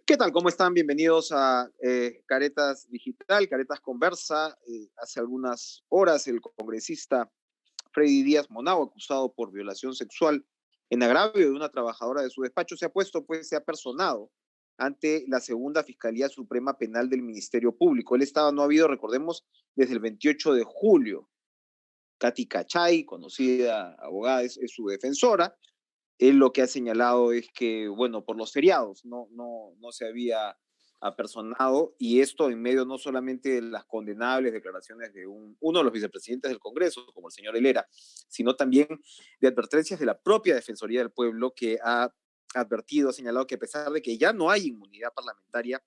¿Qué tal? ¿Cómo están? Bienvenidos a Caretas Digital, Caretas Conversa. Hace algunas horas el congresista Freddy Díaz Monao, acusado por violación sexual en agravio de una trabajadora de su despacho, se ha personado ante la segunda Fiscalía Suprema Penal del Ministerio Público. Él estaba no habido, recordemos, desde el 28 de julio. Katy Cachay, conocida abogada, es su defensora. Él lo que ha señalado es que, bueno, por los feriados no se había apersonado, y esto en medio no solamente de las condenables declaraciones de uno de los vicepresidentes del Congreso, como el señor Helera, sino también de advertencias de la propia Defensoría del Pueblo, que ha advertido, ha señalado que a pesar de que ya no hay inmunidad parlamentaria,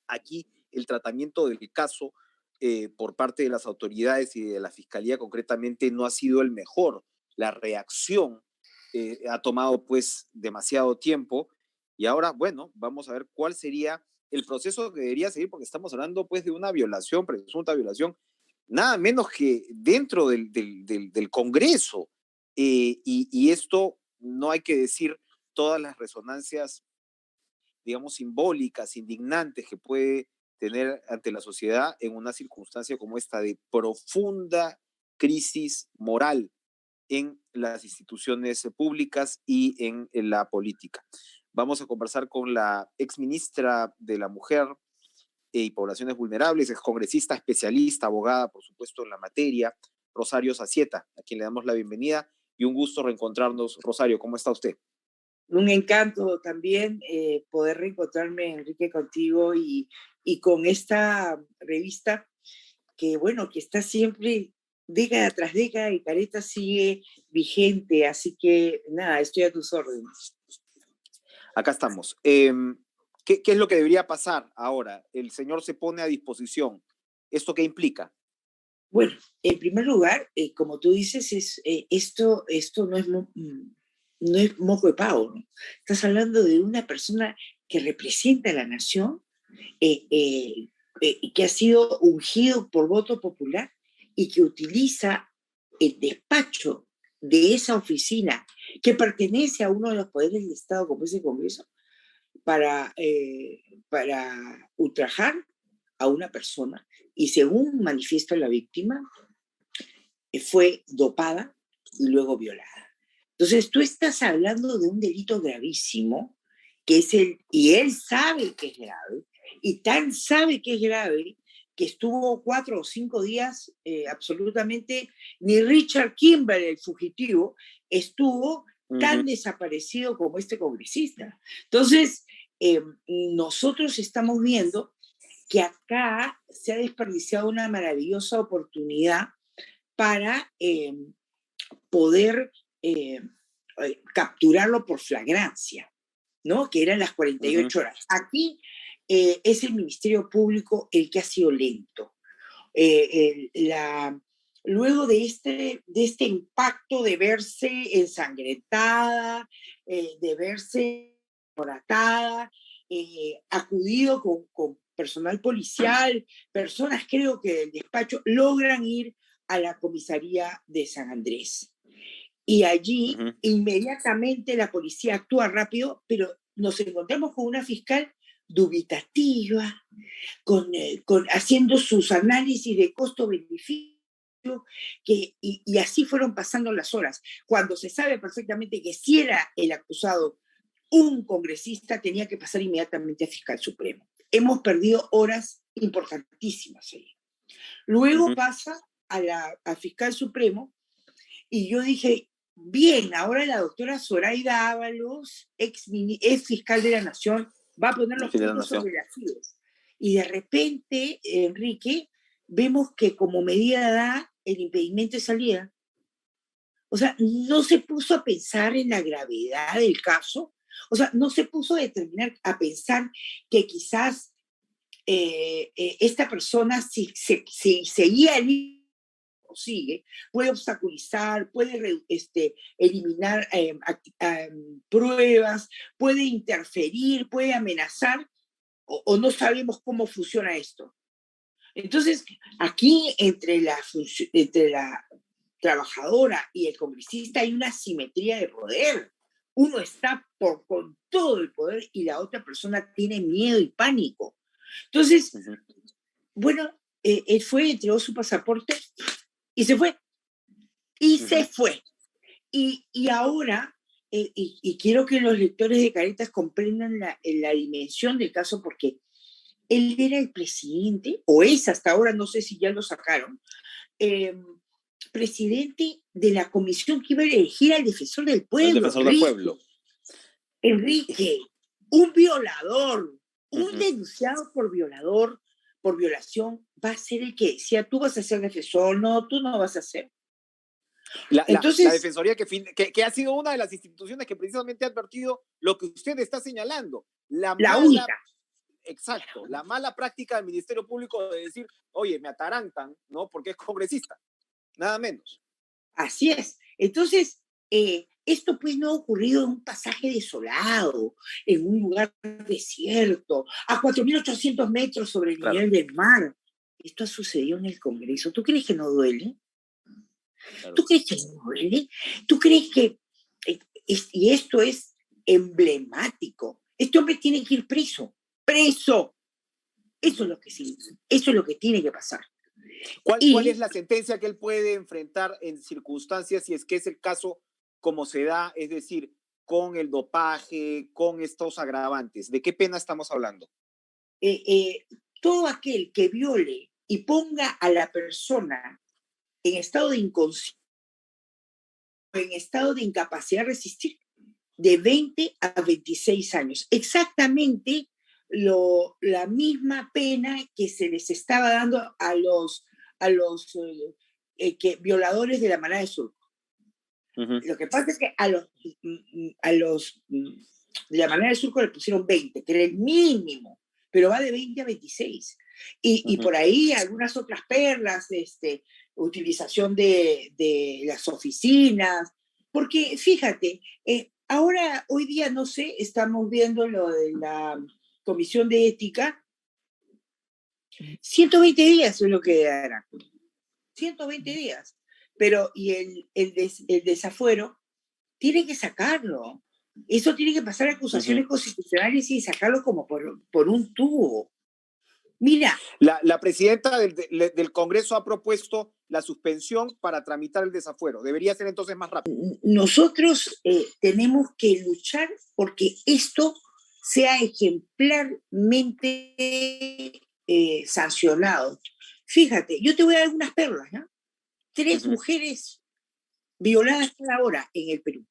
aquí el tratamiento del caso por parte de las autoridades y de la Fiscalía concretamente no ha sido el mejor. La reacción ha tomado pues demasiado tiempo, y ahora, bueno, vamos a ver cuál sería el proceso que debería seguir, porque estamos hablando pues de una violación, presunta violación, nada menos que dentro del Congreso. Y esto no hay que decir todas las resonancias, digamos, simbólicas, indignantes que puede tener ante la sociedad en una circunstancia como esta de profunda crisis moral en las instituciones públicas y en la política. Vamos a conversar con la exministra de la Mujer y Poblaciones Vulnerables, excongresista, especialista, abogada, por supuesto, en la materia, Rosario Zazieta, a quien le damos la bienvenida y un gusto reencontrarnos. Rosario, ¿cómo está usted? Un encanto también poder reencontrarme, Enrique, contigo y con esta revista que, bueno, que está siempre década tras década y Careta sigue vigente, así que nada, estoy a tus órdenes. Acá estamos. ¿Qué es lo que debería pasar ahora? El señor se pone a disposición. ¿Esto qué implica? Bueno, en primer lugar, como tú dices, esto no es moco de pavo, ¿no? Estás hablando de una persona que representa a la nación, que ha sido ungido por voto popular y que utiliza el despacho de esa oficina que pertenece a uno de los poderes del Estado, como es el Congreso, para ultrajar a una persona. Y según manifiesta la víctima, fue dopada y luego violada. Entonces, tú estás hablando de un delito gravísimo, y él sabe que es grave, y tan sabe que es grave que estuvo 4 o 5 días absolutamente, ni Richard Kimber, el fugitivo, estuvo tan desaparecido como este congresista. Entonces, nosotros estamos viendo que acá se ha desperdiciado una maravillosa oportunidad para poder capturarlo por flagrancia, ¿no? Que eran las 48 horas. Aquí es el Ministerio Público el que ha sido lento. Luego de este impacto de verse ensangrentada, de verse moratada, acudido con personal policial, personas creo que del despacho logran ir a la comisaría de San Andrés. Y allí inmediatamente la policía actúa rápido, pero nos encontramos con una fiscal dubitativa, haciendo sus análisis de costo-beneficio, y así fueron pasando las horas. Cuando se sabe perfectamente que si era el acusado un congresista, tenía que pasar inmediatamente a fiscal supremo. Hemos perdido horas importantísimas ahí. Luego pasa a fiscal supremo, y yo dije, bien, ahora la doctora Zoraida Ábalos, ex fiscal de la Nación, va a poner los puntos sobre las IES. Y de repente, Enrique, vemos que como medida da el impedimento de salida. O sea, no se puso a pensar en la gravedad del caso, o sea, no se puso a pensar que quizás esta persona, si seguía el sigue, puede obstaculizar, puede eliminar pruebas, puede interferir, puede amenazar, o no sabemos cómo funciona esto. Entonces, aquí entre la trabajadora y el congresista hay una asimetría de poder, uno está con todo el poder y la otra persona tiene miedo y pánico. Entonces, bueno, él fue, entregó su pasaporte y se fue. Y se fue. Y ahora, y quiero que los lectores de Caretas comprendan la dimensión del caso, porque él era el presidente, o es hasta ahora, no sé si ya lo sacaron, presidente de la comisión que iba a elegir al defensor del pueblo. El defensor del pueblo. Enrique, un violador, un denunciado por violador, por violación, va a ser el que decía, tú vas a ser defensor, no, tú no vas a ser. Entonces, la Defensoría que ha sido una de las instituciones que precisamente ha advertido lo que usted está señalando. La única. Exacto, la mala práctica del Ministerio Público de decir, oye, me atarantan, ¿no? Porque es congresista, nada menos. Así es. Entonces, esto pues no ha ocurrido en un pasaje desolado, en un lugar desierto, a 4.800 metros sobre el nivel del mar. Esto ha sucedido en el Congreso. ¿Tú crees que no duele? Claro. ¿Tú crees que no duele? ¿Tú crees que, y esto es emblemático, este hombre tiene que ir preso? ¡Preso! Eso es lo que sí, eso es lo que tiene que pasar. ¿Cuál es la sentencia que él puede enfrentar en circunstancias, si es que es el caso como se da, es decir, con el dopaje, con estos agravantes? ¿De qué pena estamos hablando? Todo aquel que viole y ponga a la persona en estado de inconsciencia, en estado de incapacidad de resistir, de 20 a 26 años. Exactamente la misma pena que se les estaba dando a los violadores de la manada de Surco. Lo que pasa es que a los de la manada de Surco le pusieron 20, que era el mínimo, pero va de 20 a 26. Y por ahí algunas otras perlas, utilización de las oficinas, porque fíjate, ahora, hoy día, no sé, estamos viendo lo de la Comisión de Ética, 120 días es lo que dará, 120 días, pero y el desafuero tiene que sacarlo, eso tiene que pasar a acusaciones constitucionales y sacarlo como por un tubo. Mira. La presidenta del Congreso ha propuesto la suspensión para tramitar el desafuero. Debería ser entonces más rápido. Nosotros tenemos que luchar porque esto sea ejemplarmente sancionado. Fíjate, yo te voy a dar algunas perlas, ¿no? 3 mujeres violadas cada hora en el Perú.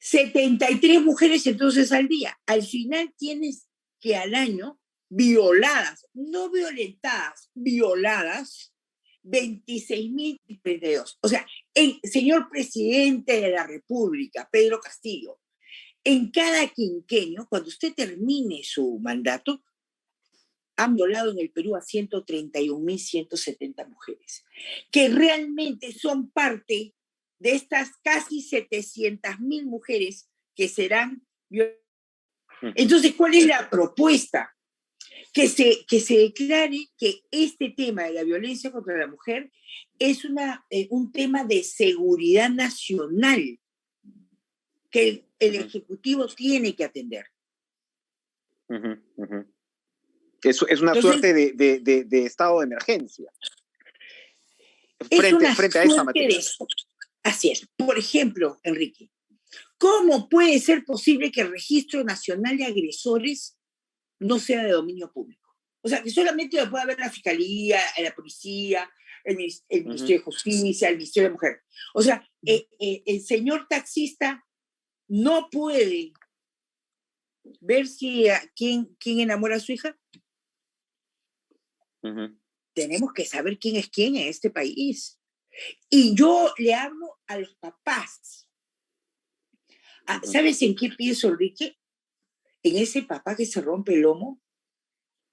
73 mujeres entonces al día. Al final tienes que al año violadas, no violentadas, violadas, 26.032. O sea, el señor presidente de la República, Pedro Castillo, en cada quinquenio, cuando usted termine su mandato, han violado en el Perú a 131.170 mujeres, que realmente son parte de estas casi 700.000 mujeres que serán violadas. Entonces, ¿cuál es la propuesta? Que se declare que este tema de la violencia contra la mujer es un tema de seguridad nacional que el Ejecutivo tiene que atender. Es una suerte de estado de emergencia frente a esta materia. Así es. Por ejemplo, Enrique, ¿cómo puede ser posible que el Registro Nacional de Agresores no sea de dominio público? O sea, que solamente lo pueda ver la Fiscalía, la Policía, el Ministerio de Justicia, el Ministerio de Mujer. O sea, el señor taxista no puede ver quién enamora a su hija. Tenemos que saber quién es quién en este país. Y yo le hablo a los papás. ¿Sabes en qué pienso, Enrique? En ese papá que se rompe el lomo,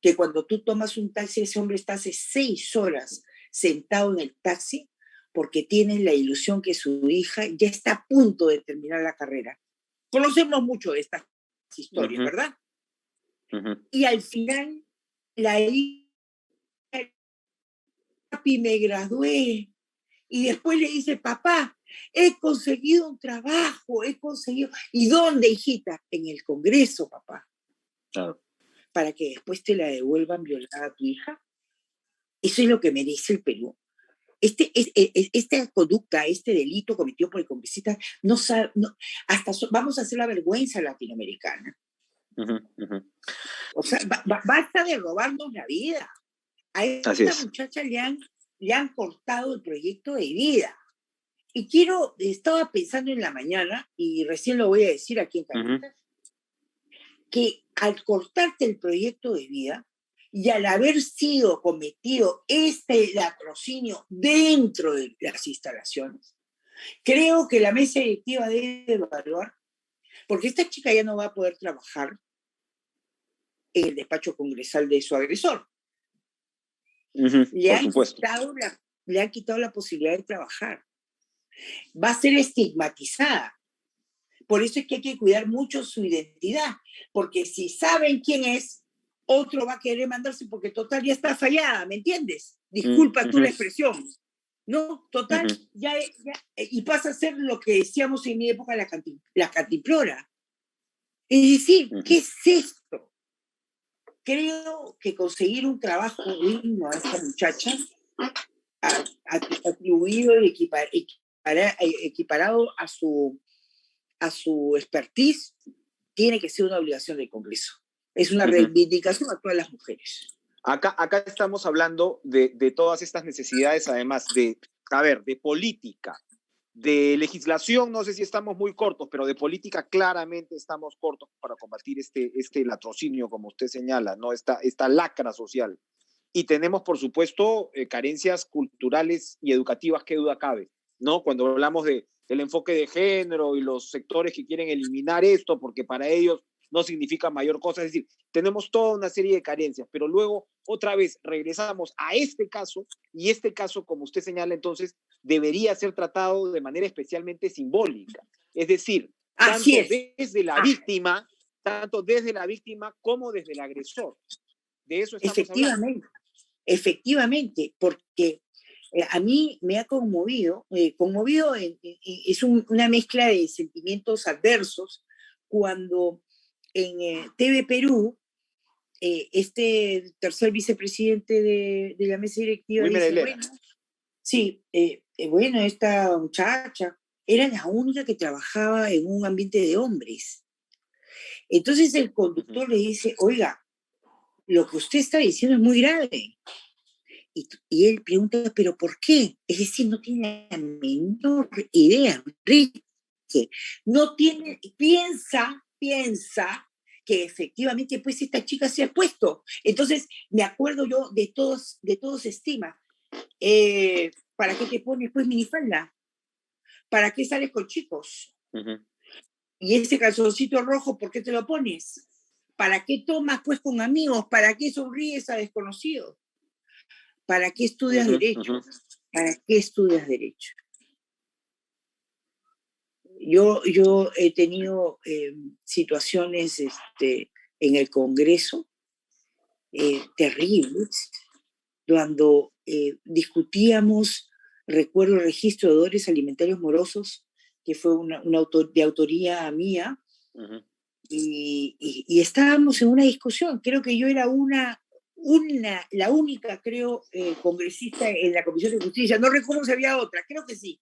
que cuando tú tomas un taxi, ese hombre está hace 6 horas sentado en el taxi porque tiene la ilusión que su hija ya está a punto de terminar la carrera. Conocemos mucho de estas historias, ¿verdad? Y al final, la hija, papi, me gradué. Y después le dice, papá, He conseguido un trabajo, he conseguido... ¿Y dónde, hijita? En el Congreso, papá. Claro. Para que después te la devuelvan violada a tu hija. Eso es lo que merece el Perú. Esta conducta, este delito cometido por el congresista, no sabe, no, vamos a hacer la vergüenza latinoamericana. O sea, basta de robarnos la vida. A esta muchacha le han cortado el proyecto de vida. Y estaba pensando en la mañana, y recién lo voy a decir aquí en Caretas, que al cortarte el proyecto de vida, y al haber sido cometido este latrocinio dentro de las instalaciones, creo que la mesa directiva debe evaluar, porque esta chica ya no va a poder trabajar en el despacho congresal de su agresor. Le han quitado la posibilidad de trabajar. Va a ser estigmatizada. Por eso es que hay que cuidar mucho su identidad, porque si saben quién es, otro va a querer mandarse porque total ya está fallada, ¿me entiendes? Disculpa tú la expresión. No, total, ya, y pasa a ser lo que decíamos en mi época, la cantimplora. Es decir, ¿qué es esto? Creo que conseguir un trabajo digno a esta muchacha, atribuido y equiparado a su expertise, tiene que ser una obligación del Congreso. Es una reivindicación a todas las mujeres. Acá estamos hablando de todas estas necesidades, además de política, de legislación, no sé si estamos muy cortos, pero de política claramente estamos cortos para combatir este latrocinio, como usted señala, ¿no? Esta lacra social. Y tenemos, por supuesto, carencias culturales y educativas, qué duda cabe, ¿no? Cuando hablamos del enfoque de género y los sectores que quieren eliminar esto, porque para ellos no significa mayor cosa, es decir, tenemos toda una serie de carencias, pero luego otra vez regresamos a este caso, y este caso, como usted señala entonces, debería ser tratado de manera especialmente simbólica, es decir, desde la víctima, tanto desde la víctima como desde el agresor. De eso estamos hablando. Efectivamente, porque a mí me ha conmovido, es una mezcla de sentimientos adversos cuando en TV Perú, este tercer vicepresidente de la mesa directiva dice, bueno, esta muchacha era la única que trabajaba en un ambiente de hombres. Entonces el conductor le dice, oiga, lo que usted está diciendo es muy grave. Y él pregunta, ¿pero por qué? Es decir, no tiene la menor idea, Enrique. No tiene, piensa que efectivamente pues esta chica se ha puesto. Entonces, me acuerdo yo de todos estima. ¿Para qué te pones pues minifalda? ¿Para qué sales con chicos? Y ese calzoncito rojo, ¿por qué te lo pones? ¿Para qué tomas pues con amigos? ¿Para qué sonríes a desconocidos? ¿Para qué estudias Derecho? ¿Para qué estudias Derecho? Yo he tenido situaciones en el Congreso terribles, cuando discutíamos, recuerdo el registro de deudores alimentarios morosos, que fue de autoría mía, y estábamos en una discusión. Creo que yo era la única, creo, congresista en la Comisión de Justicia. No recuerdo si había otra, creo que sí.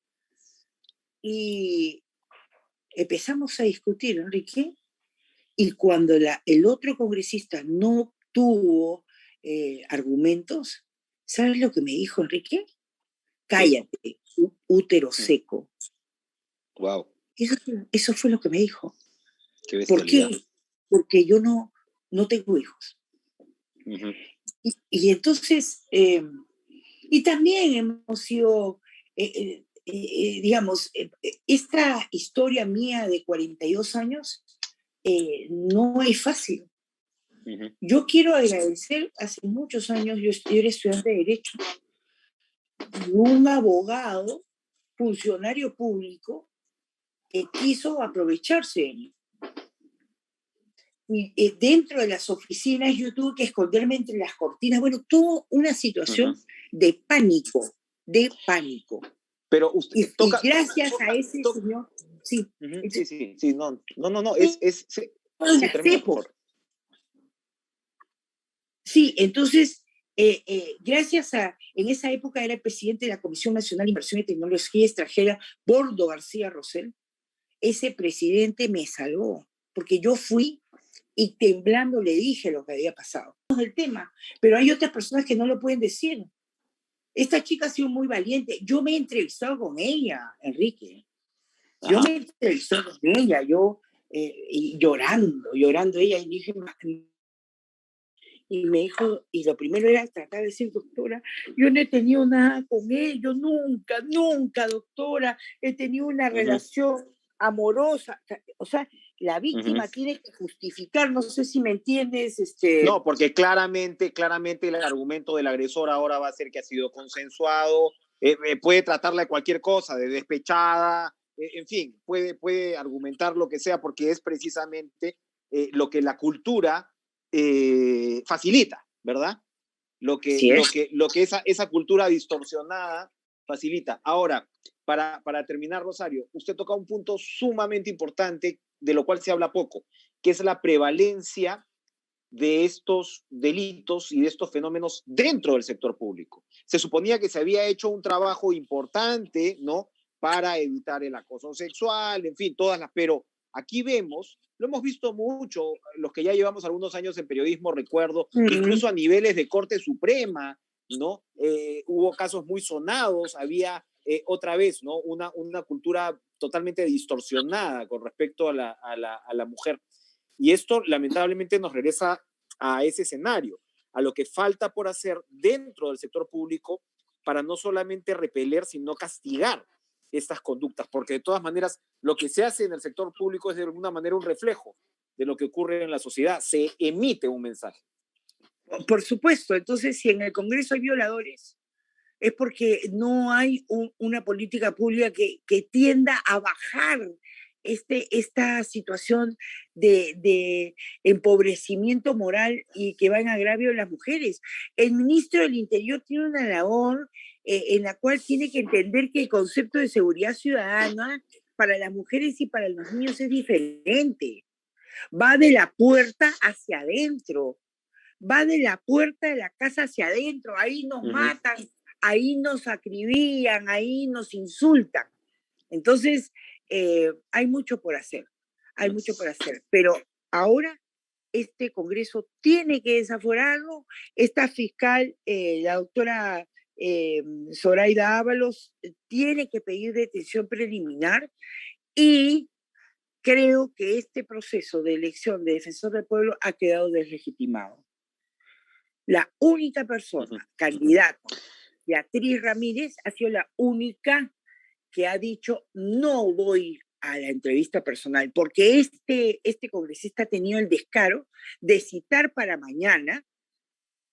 Y empezamos a discutir, Enrique, y cuando el otro congresista no tuvo argumentos, ¿sabes lo que me dijo, Enrique? Cállate, útero seco. Wow. Eso fue lo que me dijo. ¿Por qué? Porque yo no tengo hijos. Y entonces, y también hemos sido, digamos, esta historia mía de 42 años no es fácil. Yo quiero agradecer, hace muchos años, yo era estudiante de Derecho, y un abogado, funcionario público, que quiso aprovecharse de mí. Y dentro de las oficinas yo tuve que esconderme entre las cortinas. Bueno, tuvo una situación de pánico. Pero usted Y gracias a ese señor, sí. Sí, no, sí, termina, por favor. Sí, entonces, gracias a, en esa época era el presidente de la Comisión Nacional de Inversión y Tecnología Extranjera, Bordo García Rosell. Ese presidente me salvó, porque yo fui y temblando le dije lo que había pasado. No es el tema, pero hay otras personas que no lo pueden decir. Esta chica ha sido muy valiente. Yo me he entrevistado con ella, Enrique. Yo me he entrevistado con ella, y llorando ella, y dije, y me dijo, y lo primero era tratar de decir, doctora, yo no he tenido nada con él, yo nunca, doctora, he tenido una relación amorosa. O sea, la víctima tiene que justificar, no sé si me entiendes. No, porque claramente el argumento del agresor ahora va a ser que ha sido consensuado, puede tratarla de cualquier cosa, de despechada, en fin, puede argumentar lo que sea, porque es precisamente lo que la cultura facilita, ¿verdad? Lo que esa cultura distorsionada facilita. Ahora, para terminar, Rosario, usted toca un punto sumamente importante de lo cual se habla poco, que es la prevalencia de estos delitos y de estos fenómenos dentro del sector público. Se suponía que se había hecho un trabajo importante, ¿no?, para evitar el acoso sexual, en fin, pero aquí vemos, lo hemos visto mucho, los que ya llevamos algunos años en periodismo, recuerdo, que incluso a niveles de Corte Suprema, ¿no? Hubo casos muy sonados, había otra vez, ¿no?, una cultura totalmente distorsionada con respecto a la mujer. Y esto lamentablemente nos regresa a ese escenario, a lo que falta por hacer dentro del sector público para no solamente repeler, sino castigar estas conductas, porque de todas maneras lo que se hace en el sector público es de alguna manera un reflejo de lo que ocurre en la sociedad, se emite un mensaje. Por supuesto, entonces si en el Congreso hay violadores, es porque no hay una política pública que tienda a bajar esta situación de empobrecimiento moral y que va en agravio de las mujeres. El ministro del Interior tiene una labor en la cual tiene que entender que el concepto de seguridad ciudadana para las mujeres y para los niños es diferente. Va de la puerta hacia adentro, va de la puerta de la casa hacia adentro, ahí nos matan, ahí nos acribillan, ahí nos insultan. Entonces, hay mucho por hacer, pero ahora este Congreso tiene que desaforarlo. Esta fiscal, la doctora Zoraida Ábalos, tiene que pedir detención preliminar y creo que este proceso de elección de defensor del pueblo ha quedado deslegitimado. La única persona, candidata, Beatriz Ramírez, ha sido la única que ha dicho no voy a la entrevista personal, porque este congresista ha tenido el descaro de citar para mañana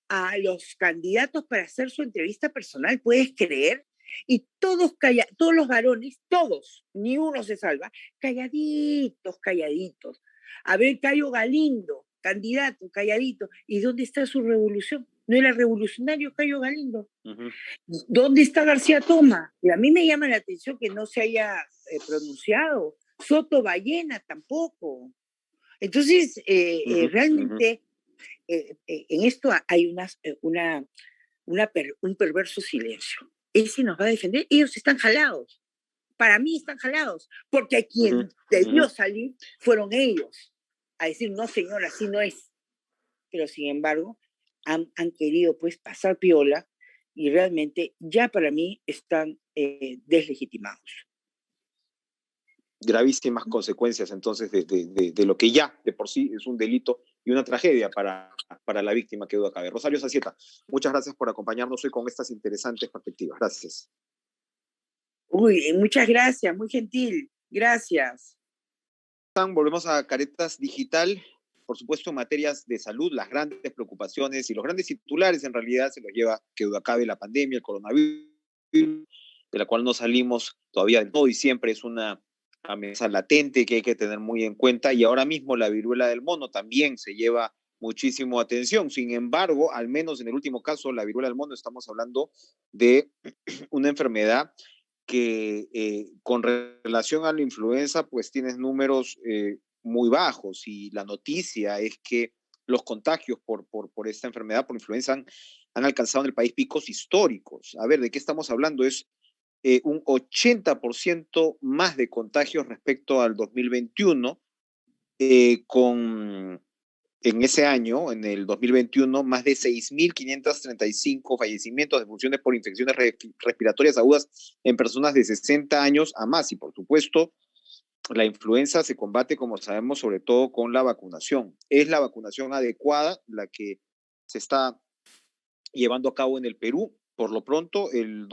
a los candidatos para hacer su entrevista personal, ¿puedes creer? Y todos los varones, todos, ni uno se salva, calladitos. A ver, Cayo Galindo, candidato, calladito. ¿Y dónde está su revolución? ¿No era revolucionario Cayo Galindo? ¿Dónde está García Toma? Y a mí me llama la atención que no se haya pronunciado. Soto Ballena tampoco. Entonces, realmente en esto hay un perverso silencio. ¿Ese nos va a defender? Ellos están jalados. Para mí están jalados, porque quien debió salir fueron ellos a decir, no señora, así no es. Pero sin embargo, han querido pues pasar piola y realmente ya para mí están deslegitimados. Gravísimas consecuencias entonces de lo que ya de por sí es un delito y una tragedia para la víctima que duda cabe. Rosario Sacieta, muchas gracias por acompañarnos hoy con estas interesantes perspectivas. Gracias. Uy, muchas gracias, muy gentil. Gracias. Volvemos a Caretas Digital. Por supuesto, en materias de salud, las grandes preocupaciones y los grandes titulares en realidad se los lleva que duda cabe la pandemia, el coronavirus, de la cual no salimos todavía de todo y siempre es una amenaza latente que hay que tener muy en cuenta, y ahora mismo la viruela del mono también se lleva muchísimo atención. Sin embargo, al menos en el último caso, la viruela del mono, estamos hablando de una enfermedad que con relación a la influenza, pues tienes números muy bajos y la noticia es que los contagios por esta enfermedad, por influenza, han alcanzado en el país picos históricos. A ver, ¿de qué estamos hablando? Es un 80% más de contagios respecto al 2021, con en ese año, en el 2021, más de 6.535 fallecimientos de funciones por infecciones respiratorias agudas en personas de 60 años a más. Y por supuesto, la influenza se combate, como sabemos, sobre todo con la vacunación. Es la vacunación adecuada la que se está llevando a cabo en el Perú. Por lo pronto, el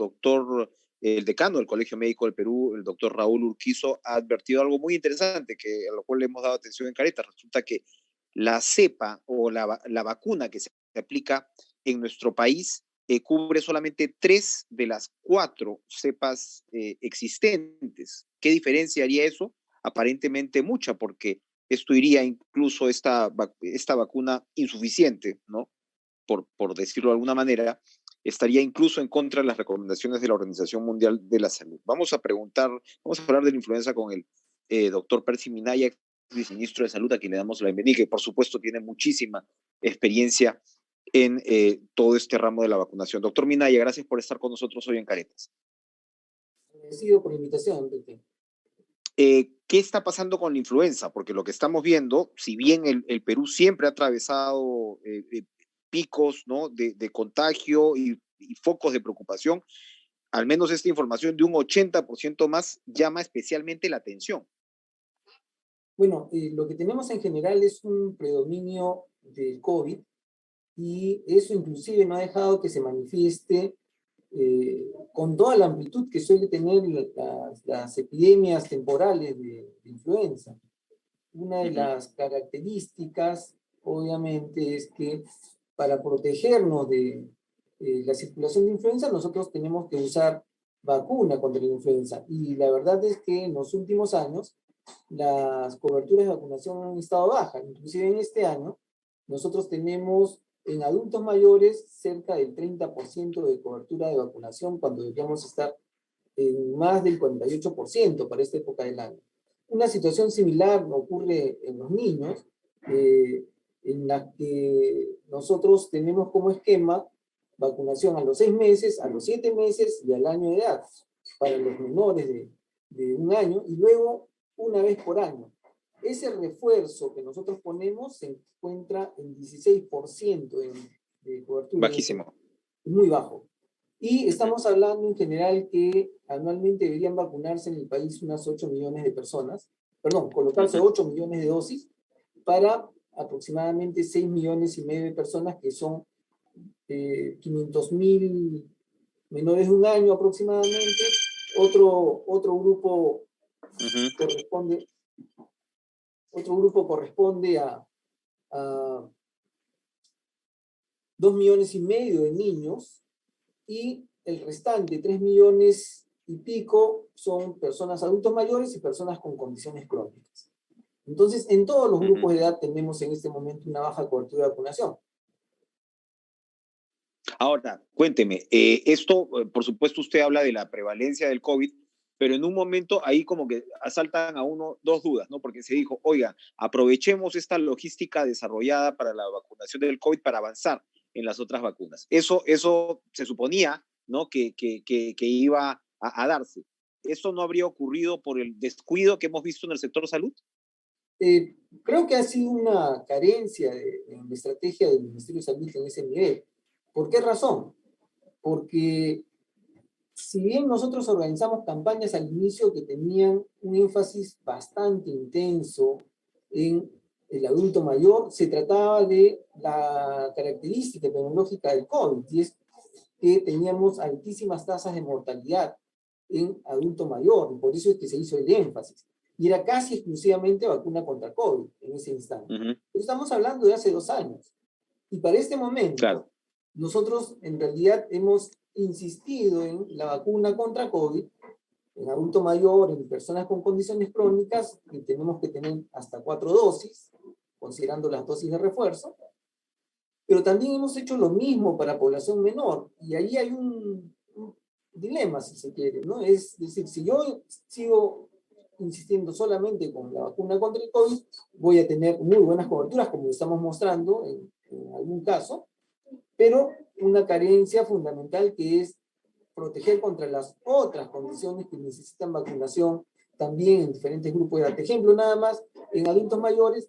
decano del Colegio Médico del Perú, el doctor Raúl Urquizo, ha advertido algo muy interesante, a lo cual le hemos dado atención en Caretas. Resulta que la cepa o la vacuna que se aplica en nuestro país cubre solamente 3 de las 4 cepas existentes. ¿Qué diferencia haría eso? Aparentemente mucha, porque esto iría incluso esta vacuna insuficiente, ¿no? Por decirlo de alguna manera, estaría incluso en contra de las recomendaciones de la Organización Mundial de la Salud. Vamos a hablar de la influenza con el doctor Percy Minaya, viceministro de Salud, a quien le damos la bienvenida, que por supuesto tiene muchísima experiencia en todo este ramo de la vacunación. Doctor Minaya, gracias por estar con nosotros hoy en Caretas. Agradecido por la invitación, Enrique. ¿Qué está pasando con la influenza? Porque lo que estamos viendo, si bien el Perú siempre ha atravesado picos, ¿no?, de contagio y focos de preocupación, al menos esta información de un 80% más llama especialmente la atención. Bueno, lo que tenemos en general es un predominio del COVID y eso inclusive no ha dejado que se manifieste con toda la amplitud que suele tener las epidemias temporales de influenza. Una de las características, obviamente, es que para protegernos de la circulación de influenza, nosotros tenemos que usar vacuna contra la influenza. Y la verdad es que en los últimos años, las coberturas de vacunación han estado bajas. Inclusive en este año, nosotros tenemos en adultos mayores cerca del 30% de cobertura de vacunación, cuando deberíamos estar en más del 48% para esta época del año. Una situación similar ocurre en los niños, en la que nosotros tenemos como esquema vacunación a los 6 meses, a los 7 meses y al año de edad, para los menores de 1 año, y luego una vez por año. Ese refuerzo que nosotros ponemos se encuentra en 16% de cobertura. Bajísimo. Muy bajo. Y estamos hablando en general que anualmente deberían vacunarse en el país unas 8 millones de personas, perdón, colocarse 8 millones de dosis para aproximadamente 6 millones y medio de personas, que son 500.000 menores de 1 año aproximadamente. Otro grupo corresponde a 2 millones y medio de niños, y el restante, 3 millones y pico, son personas adultos mayores y personas con condiciones crónicas. Entonces, en todos los grupos de edad tenemos en este momento una baja cobertura de vacunación. Ahora, cuénteme, esto, por supuesto, usted habla de la prevalencia del COVID, pero en un momento ahí como que asaltan a uno dos dudas, ¿no? Porque se dijo, oiga, aprovechemos esta logística desarrollada para la vacunación del COVID para avanzar en las otras vacunas. Eso se suponía, ¿no?, que iba a darse. ¿Esto no habría ocurrido por el descuido que hemos visto en el sector salud? Creo que ha sido una carencia en la estrategia del Ministerio de Salud en ese nivel. ¿Por qué razón? Porque si bien nosotros organizamos campañas al inicio que tenían un énfasis bastante intenso en el adulto mayor, se trataba de la característica epidemiológica del COVID, y es que teníamos altísimas tasas de mortalidad en adulto mayor, y por eso es que se hizo el énfasis. Y era casi exclusivamente vacuna contra COVID en ese instante. Pero estamos hablando de hace 2 años. Y para este momento, claro, nosotros en realidad hemos insistido en la vacuna contra COVID en adulto mayor, en personas con condiciones crónicas, y tenemos que tener hasta 4 dosis, considerando las dosis de refuerzo. Pero también hemos hecho lo mismo para población menor, y ahí hay un dilema, si se quiere, ¿no? Es decir, si yo sigo insistiendo solamente con la vacuna contra el COVID, voy a tener muy buenas coberturas, como estamos mostrando en algún caso, pero una carencia fundamental que es proteger contra las otras condiciones que necesitan vacunación también en diferentes grupos de edad. Ejemplo, nada más, en adultos mayores,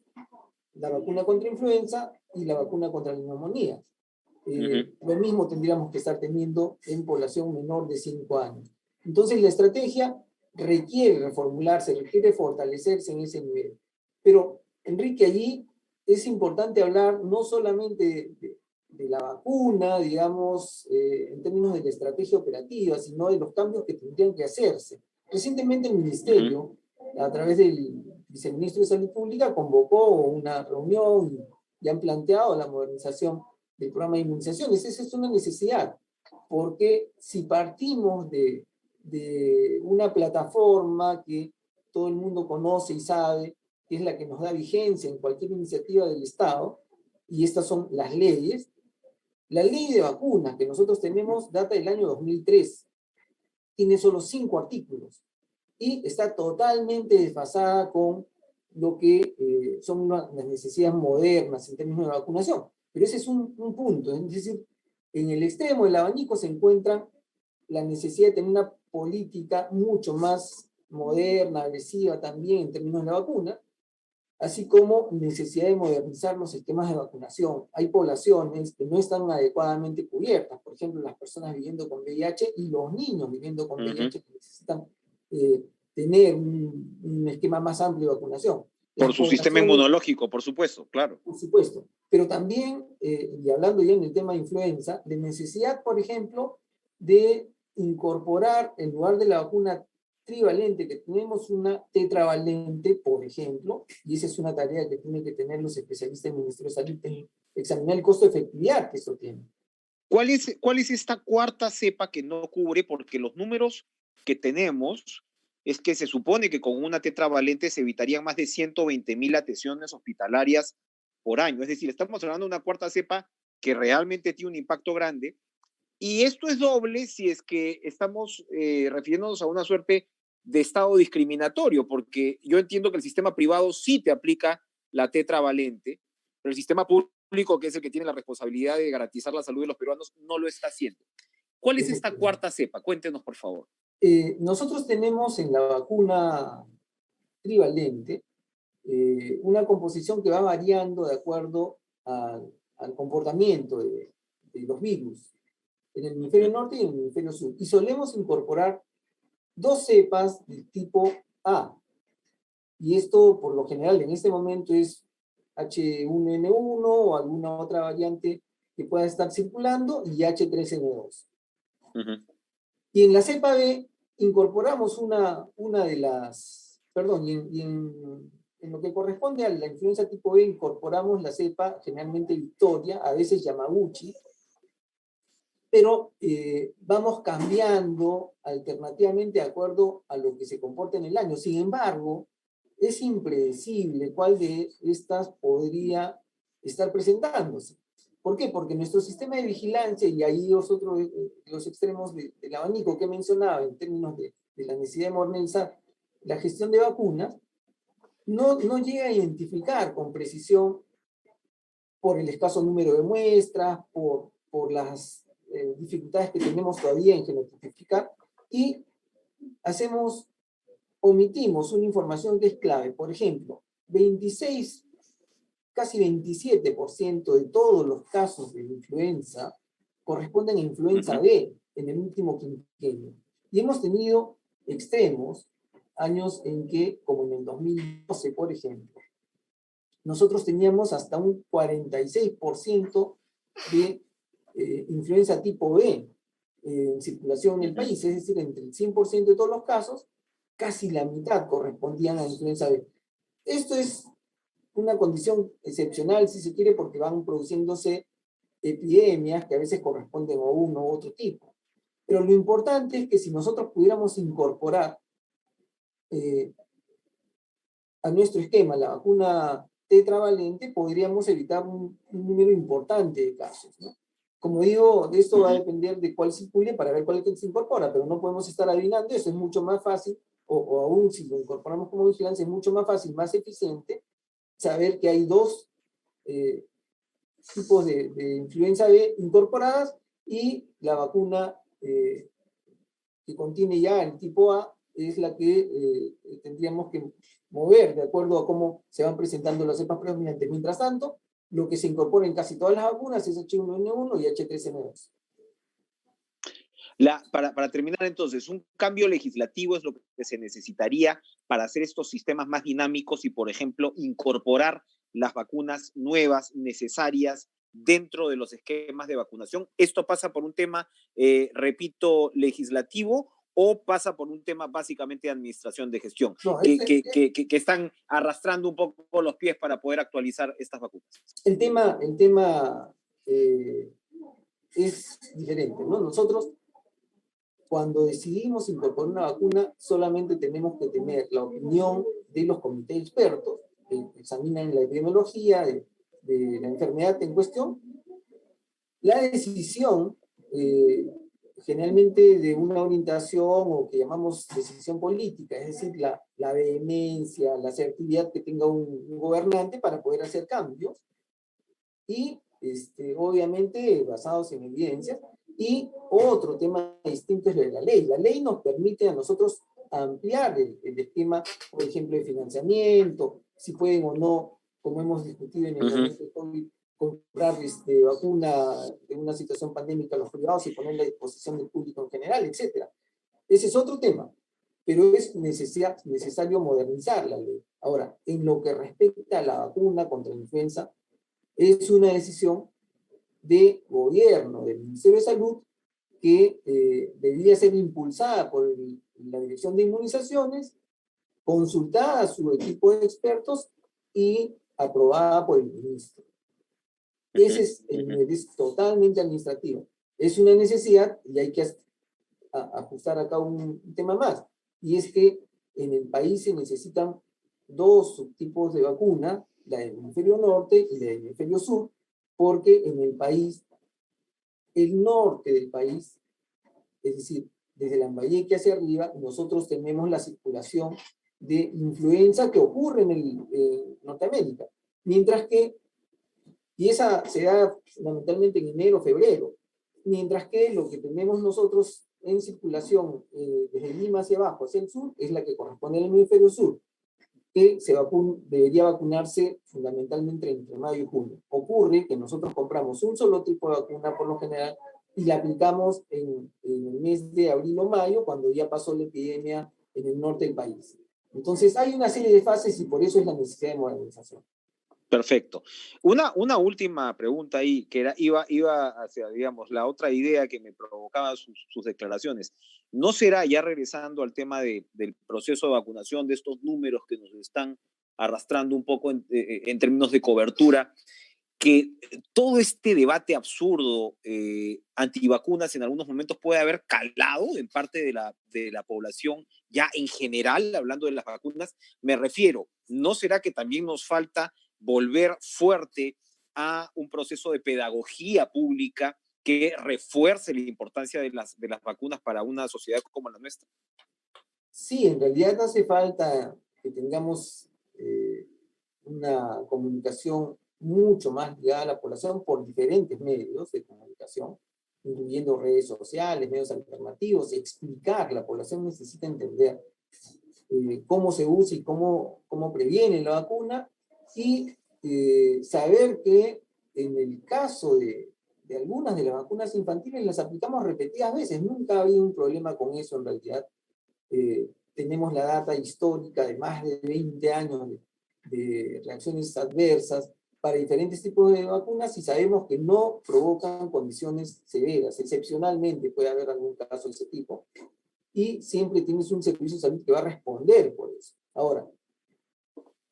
la vacuna contra influenza y la vacuna contra la neumonía. Lo mismo tendríamos que estar teniendo en población menor de 5 años. Entonces, la estrategia requiere reformularse, requiere fortalecerse en ese nivel. Pero, Enrique, allí es importante hablar no solamente de la vacuna, digamos, en términos de la estrategia operativa, sino de los cambios que tendrían que hacerse. Recientemente el Ministerio, a través del Viceministro de Salud Pública, convocó una reunión y han planteado la modernización del programa de inmunizaciones. Esa es una necesidad, porque si partimos de una plataforma que todo el mundo conoce y sabe, que es la que nos da vigencia en cualquier iniciativa del Estado, y estas son las leyes, la ley de vacunas que nosotros tenemos data del año 2003, tiene solo 5 artículos, y está totalmente desfasada con lo que son las necesidades modernas en términos de vacunación. Pero ese es un punto, es decir, en el extremo del abanico se encuentra la necesidad de tener una política mucho más moderna, agresiva también en términos de la vacuna, así como necesidad de modernizar los sistemas de vacunación. Hay poblaciones que no están adecuadamente cubiertas, por ejemplo, las personas viviendo con VIH y los niños viviendo con VIH que necesitan tener un esquema más amplio de vacunación. Por su sistema inmunológico, por supuesto, claro. Por supuesto. Pero también, y hablando ya en el tema de influenza, de necesidad, por ejemplo, de incorporar, en lugar de la vacuna trivalente, que tenemos una tetravalente, por ejemplo, y esa es una tarea que tienen que tener los especialistas del Ministerio de Salud, examinar el costo de efectividad que esto tiene. ¿Cuál es esta cuarta cepa que no cubre? Porque los números que tenemos es que se supone que con una tetravalente se evitarían más de 120.000 atenciones hospitalarias por año. Es decir, estamos hablando de una cuarta cepa que realmente tiene un impacto grande. Y esto es doble si es que estamos refiriéndonos a una suerte de estado discriminatorio, porque yo entiendo que el sistema privado sí te aplica la tetravalente, pero el sistema público, que es el que tiene la responsabilidad de garantizar la salud de los peruanos, no lo está haciendo. ¿Cuál es esta cuarta cepa? Cuéntenos, por favor. Nosotros tenemos en la vacuna trivalente una composición que va variando de acuerdo al comportamiento de los virus en el hemisferio norte y en el hemisferio sur. Y solemos incorporar 2 cepas del tipo A. Y esto, por lo general, en este momento es H1N1 o alguna otra variante que pueda estar circulando y H3N2. Y en la cepa B incorporamos una de las, perdón, y en lo que corresponde a la influenza tipo B incorporamos la cepa generalmente Victoria, a veces Yamaguchi, pero vamos cambiando alternativamente de acuerdo a lo que se comporta en el año. Sin embargo, es impredecible cuál de estas podría estar presentándose. ¿Por qué? Porque nuestro sistema de vigilancia, y ahí los extremos del abanico que mencionaba en términos de la necesidad de modernizar la gestión de vacunas, no llega a identificar con precisión por el escaso número de muestras, por las dificultades que tenemos todavía en genotipificar, y omitimos una información que es clave. Por ejemplo, casi 27% de todos los casos de influenza corresponden a influenza B en el último quinquenio. Y hemos tenido extremos, años en que, como en el 2012, por ejemplo, nosotros teníamos hasta un 46% de influenza tipo B en circulación en el país, es decir, entre el 100% de todos los casos, casi la mitad correspondían a influenza B. Esto es una condición excepcional, si se quiere, porque van produciéndose epidemias que a veces corresponden a uno u otro tipo. Pero lo importante es que si nosotros pudiéramos incorporar a nuestro esquema la vacuna tetravalente, podríamos evitar un número importante de casos, ¿no? como digo, de esto va a depender de cuál circule para ver cuál es el que se incorpora, pero no podemos estar adivinando eso, es mucho más fácil, o aún si lo incorporamos como vigilancia, es mucho más fácil, más eficiente, saber que hay dos tipos de influenza B incorporadas y la vacuna que contiene ya el tipo A es la que tendríamos que mover de acuerdo a cómo se van presentando las cepas predominantes. Mientras tanto, lo que se incorpora en casi todas las vacunas es H1N1 y H3N2. Para terminar entonces, un cambio legislativo es lo que se necesitaría para hacer estos sistemas más dinámicos y, por ejemplo, incorporar las vacunas nuevas, necesarias, dentro de los esquemas de vacunación. ¿Esto pasa por un tema, repito, legislativo o pasa por un tema básicamente de administración de gestión, No, que están arrastrando un poco los pies para poder actualizar estas vacunas? el tema es diferente, ¿no? Nosotros, cuando decidimos incorporar una vacuna, solamente tenemos que tener la opinión de los comités expertos que examinan la epidemiología de la enfermedad en cuestión. La decisión, generalmente de una orientación o que llamamos decisión política, es decir, la vehemencia, la asertividad que tenga un gobernante para poder hacer cambios, y obviamente basados en evidencia. Y otro tema distinto es la ley. La ley nos permite a nosotros ampliar el esquema, por ejemplo, de financiamiento, si pueden o no, como hemos discutido en el momento de COVID, comprar vacuna en una situación pandémica a los privados y ponerla a disposición del público en general, etc. Ese es otro tema, pero es necesario modernizar la ley. Ahora, en lo que respecta a la vacuna contra la influenza, es una decisión de gobierno, del Ministerio de Salud, que debería ser impulsada por la Dirección de Inmunizaciones, consultada a su equipo de expertos y aprobada por el ministro. Ese es totalmente administrativo. Es una necesidad y hay que ajustar acá un tema más. Y es que en el país se necesitan dos subtipos de vacuna, la del hemisferio norte y la del hemisferio sur, porque en el país, el norte del país, es decir, desde Lambayeque hacia arriba, nosotros tenemos la circulación de influenza que ocurre en Norteamérica. Mientras que, y esa se da fundamentalmente en enero, febrero, mientras que lo que tenemos nosotros en circulación desde Lima hacia abajo, hacia el sur, es la que corresponde al hemisferio sur, que debería vacunarse fundamentalmente entre mayo y junio. Ocurre que nosotros compramos un solo tipo de vacuna por lo general y la aplicamos en el mes de abril o mayo, cuando ya pasó la epidemia en el norte del país. Entonces hay una serie de fases y por eso es la necesidad de modernización. Perfecto. Una última pregunta ahí, que iba hacia, digamos, la otra idea que me provocaba sus declaraciones. ¿No será, ya regresando al tema del proceso de vacunación, de estos números que nos están arrastrando un poco en términos de cobertura, que todo este debate absurdo antivacunas en algunos momentos puede haber calado en parte de la población ya en general, hablando de las vacunas? Me refiero, ¿no será que también nos falta volver fuerte a un proceso de pedagogía pública que refuerce la importancia de las vacunas para una sociedad como la nuestra? Sí, en realidad hace falta que tengamos una comunicación mucho más ligada a la población por diferentes medios de comunicación, incluyendo redes sociales, medios alternativos, explicar, la población necesita entender cómo se usa y cómo previene la vacuna, y saber que en el caso de algunas de las vacunas infantiles las aplicamos repetidas veces, nunca ha habido un problema con eso en realidad. Tenemos la data histórica de más de 20 años de reacciones adversas para diferentes tipos de vacunas y sabemos que no provocan condiciones severas. Excepcionalmente puede haber algún caso de ese tipo y siempre tienes un servicio de salud que va a responder por eso. Ahora,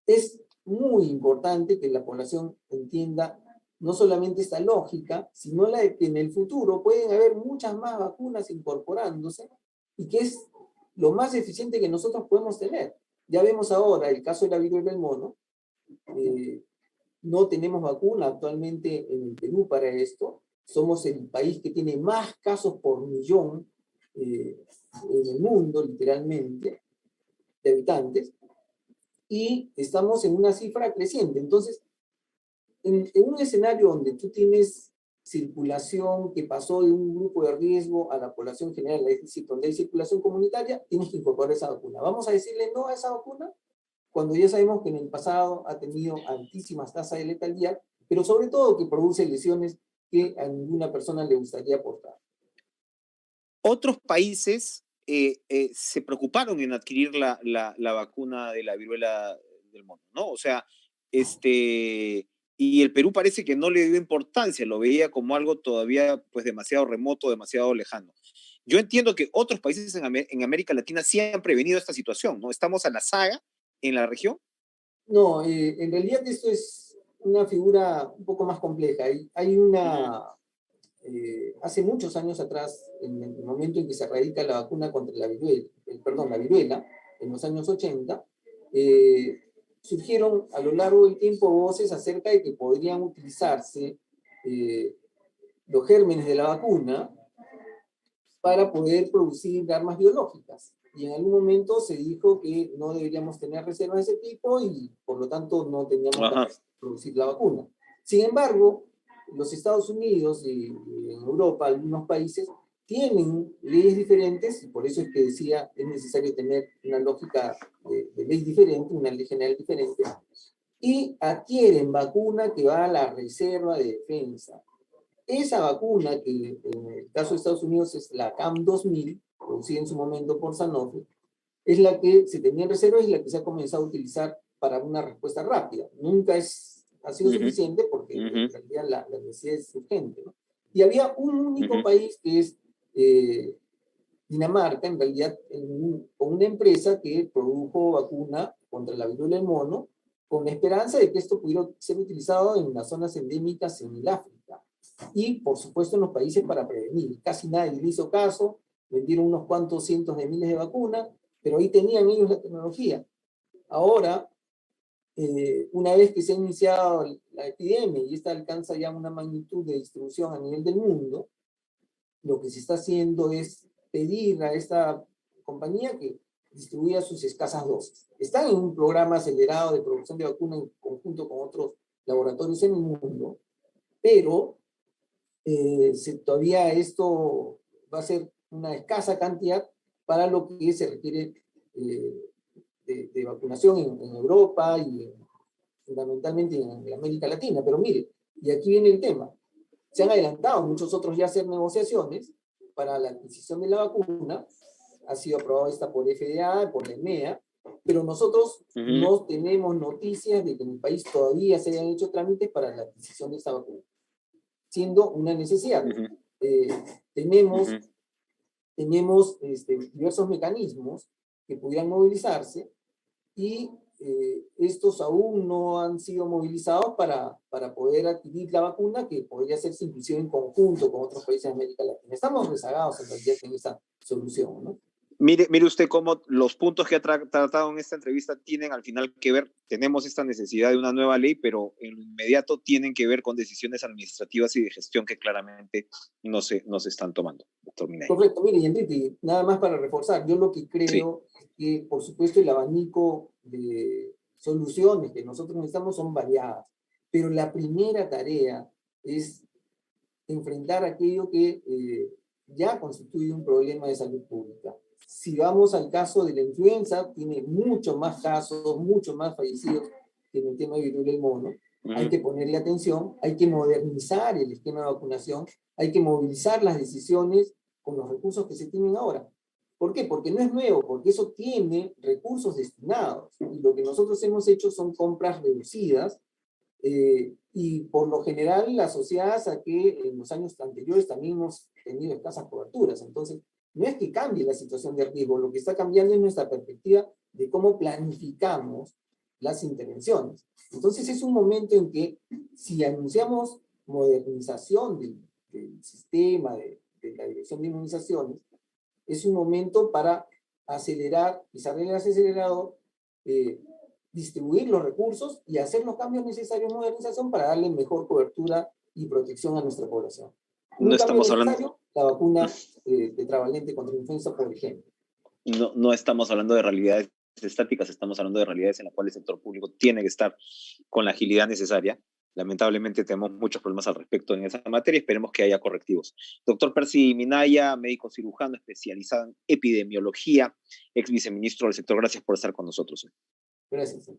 es muy importante que la población entienda no solamente esta lógica, sino la de que en el futuro pueden haber muchas más vacunas incorporándose y que es lo más eficiente que nosotros podemos tener. Ya vemos ahora el caso de la viruela del mono. No tenemos vacuna actualmente en el Perú para esto. somos el país que tiene más casos por millón en el mundo, literalmente, de habitantes, y estamos en una cifra creciente. Entonces, en un escenario donde tú tienes circulación que pasó de un grupo de riesgo a la población general, es decir, donde hay circulación comunitaria, tienes que incorporar esa vacuna. ¿Vamos a decirle no a esa vacuna? Cuando ya sabemos que en el pasado ha tenido altísimas tasas de letalidad, pero sobre todo que produce lesiones que a ninguna persona le gustaría aportar. Otros países se preocuparon en adquirir la vacuna de la viruela del mono, ¿no? O sea, y el Perú parece que no le dio importancia, lo veía como algo todavía pues demasiado remoto, demasiado lejano. Yo entiendo que otros países en América Latina sí han prevenido esta situación, ¿no? Estamos a la saga en la región. No, en realidad esto es una figura un poco más compleja. Hay una, hace muchos años atrás, en el momento en que se radica la vacuna contra la viruela, la viruela, en los años 80, surgieron a lo largo del tiempo voces acerca de que podrían utilizarse los gérmenes de la vacuna para poder producir armas biológicas. Y en algún momento se dijo que no deberíamos tener reservas de ese tipo y por lo tanto no teníamos que producir la vacuna. Sin embargo, los Estados Unidos y en Europa, algunos países, tienen leyes diferentes y por eso es que decía es necesario tener una lógica de ley diferente, una ley general diferente, y adquieren vacuna que va a la reserva de defensa. Esa vacuna, que en el caso de Estados Unidos es la CAM 2000, producida en su momento por Sanofi, es la que se tenía en reserva y la que se ha comenzado a utilizar para una respuesta rápida. Nunca ha sido suficiente porque en realidad la necesidad es urgente, ¿no? Y había un único país que es Dinamarca, en realidad, con una empresa que produjo vacuna contra la viruela del mono, con la esperanza de que esto pudiera ser utilizado en las zonas endémicas en el África. Y, por supuesto, en los países para prevenir. Casi nadie le hizo caso, vendieron unos cuantos cientos de miles de vacunas, pero ahí tenían ellos la tecnología. Ahora, una vez que se ha iniciado la epidemia y esta alcanza ya una magnitud de distribución a nivel del mundo, lo que se está haciendo es pedir a esta compañía que distribuya sus escasas dosis. Están en un programa acelerado de producción de vacuna en conjunto con otros laboratorios en el mundo, pero todavía esto va a ser una escasa cantidad para lo que se requiere de vacunación en Europa y fundamentalmente en América Latina. Pero mire, y aquí viene el tema. Se han adelantado muchos otros ya a hacer negociaciones para la adquisición de la vacuna. Ha sido aprobada esta por FDA, por la EMEA, pero nosotros no tenemos noticias de que en el país todavía se hayan hecho trámites para la adquisición de esta vacuna, siendo una necesidad. Tenemos diversos mecanismos que pudieran movilizarse y estos aún no han sido movilizados para poder adquirir la vacuna, que podría hacerse inclusive en conjunto con otros países de América Latina. Estamos rezagados en realidad en esa solución, ¿no? Mire usted cómo los puntos que ha tratado en esta entrevista tienen al final que ver, tenemos esta necesidad de una nueva ley, pero en lo inmediato tienen que ver con decisiones administrativas y de gestión que claramente no se están tomando. Doctor Minay. Correcto, mire, y Enrique, nada más para reforzar, yo lo que creo es que, por supuesto, el abanico de soluciones que nosotros necesitamos son variadas, pero la primera tarea es enfrentar aquello que ya constituye un problema de salud pública. Si vamos al caso de la influenza, tiene mucho más casos, mucho más fallecidos que en el tema de viruela del mono. Hay que ponerle atención, hay que modernizar el esquema de vacunación, hay que movilizar las decisiones con los recursos que se tienen ahora. ¿Por qué? Porque no es nuevo, porque eso tiene recursos destinados. Y lo que nosotros hemos hecho son compras reducidas, y por lo general asociadas a que en los años anteriores también hemos tenido escasas coberturas. Entonces, no es que cambie la situación de riesgo, lo que está cambiando es nuestra perspectiva de cómo planificamos las intervenciones. Entonces, es un momento en que si anunciamos modernización del sistema, de la dirección de inmunizaciones, es un momento para acelerar, pisar el acelerador, distribuir los recursos y hacer los cambios necesarios en modernización para darle mejor cobertura y protección a nuestra población. no estamos hablando, la vacuna tetravalente contra influenza, por ejemplo. no estamos hablando de realidades estáticas, estamos hablando de realidades en las cuales el sector público tiene que estar con la agilidad necesaria. Lamentablemente tenemos muchos problemas al respecto en esa materia, esperemos que haya correctivos. Doctor Percy Minaya, médico cirujano especializado en epidemiología, ex viceministro del sector, gracias por estar con nosotros. Gracias.